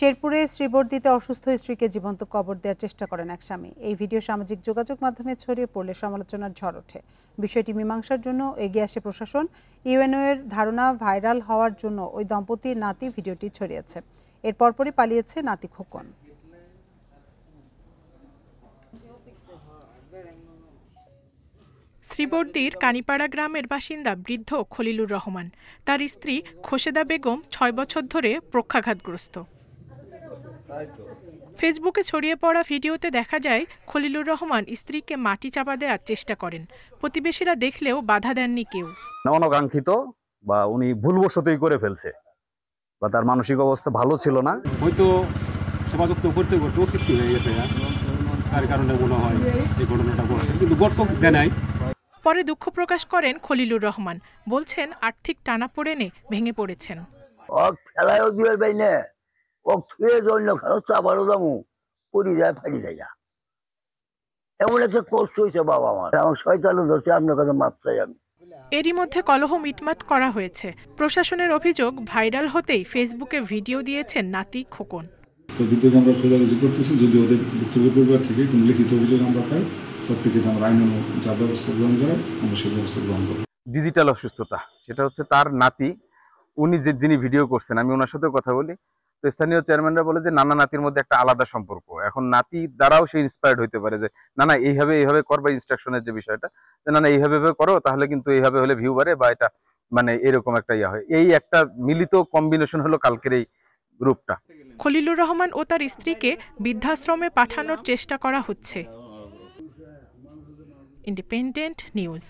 শেরপুরে শ্রীবর্দীতে অসুস্থ স্ত্রীকে জীবন্ত কবর দেওয়ার চেষ্টা করেন এক স্বামী। এই ভিডিও সামাজিক যোগাযোগ মাধ্যমে ছড়িয়ে পড়লে সমালোচনার ঝড় ওঠে। বিষয়টি মীমাংসার জন্য এগিয়ে আসে প্রশাসন। ইউএনও এর ধারণা ভাইরাল হওয়ার জন্য ওই দম্পতির নাতি ভিডিওটি ছড়িয়েছে। এর পরপরই পালিয়েছে নাতি খোকন। শ্রীবর্দীর কানিপাড়া গ্রামের বাসিন্দা বৃদ্ধ খলিলুর রহমান। তার স্ত্রী খোশেদা বেগম ৬ বছর ধরে পক্ষাঘাতগ্রস্ত। ফেসবুকে ছড়িয়ে পড়া ভিডিওতে দেখা যায় খলিলুর রহমান স্ত্রীকে মাটি চাপা দেওয়ার চেষ্টা করেন। প্রতিবেশীরা দেখলেও বাধা দেননি কেউ। অনাকাঙ্ক্ষিত বা উনি ভুলবশতই করে ফেলছে বা তার মানসিক অবস্থা ভালো ছিল না, হয়তো সমাজত্ব করতে করতে অতিরিক্ত হয়ে গেছে, তার কারণে মনে হয় এই ঘটনাটা ঘটছে, কিন্তু গর্ত দেয় নাই। পরে দুঃখ প্রকাশ করেন খলিলুর রহমান। বলছেন আর্থিক টানাপোড়েনে ভেঙে পড়েছেন। এরই মধ্যে কলহ মিটমাট করা হয়েছে। প্রশাসনের অভিযোগ ভাইরাল হতেই ফেসবুকে ভিডিও দিয়েছেন নাতি খোকন। তো বিদ্যুৎ আমরা খোঁজাখুঁজি করতেছি, যদি ওদের ভুক্তভোগীর পরিবার থেকে কোনো লিখিত অভিযোগ আমরা পাই, তৎক্ষণাৎ আমরা আইনানুগ যা ব্যবস্থা গ্রহণ করার আমরা সেই ব্যবস্থা গ্রহণ করব। ডিজিটাল অসুস্থতা, সেটা হচ্ছে তার নাতি, উনি যিনি ভিডিও করছেন, আমি ওনার সাথেও কথা বলি, তো স্থানীয় চেয়ারম্যানরা বলে যে নানা নাতির মধ্যে একটা আলাদা সম্পর্ক। এখন নাতি দ্বারাও সে ইন্সপায়ার্ড হইতে পারে যে না না এইভাবে করবা, ইনস্ট্রাকশনের যে বিষয়টা, যে না না এইভাবে করো, তাহলে কিন্তু এইভাবে হলে ভিউ বাড়ে বা এটা মানে এরকম একটা হয়। এই একটা মিলিত কম্বিনেশন হলো কালকের এই রূপটা। খলিলুর রহমান ও তার স্ত্রীকে বৃদ্ধাশ্রমে পাঠানোর চেষ্টা করা হচ্ছে। Independent news.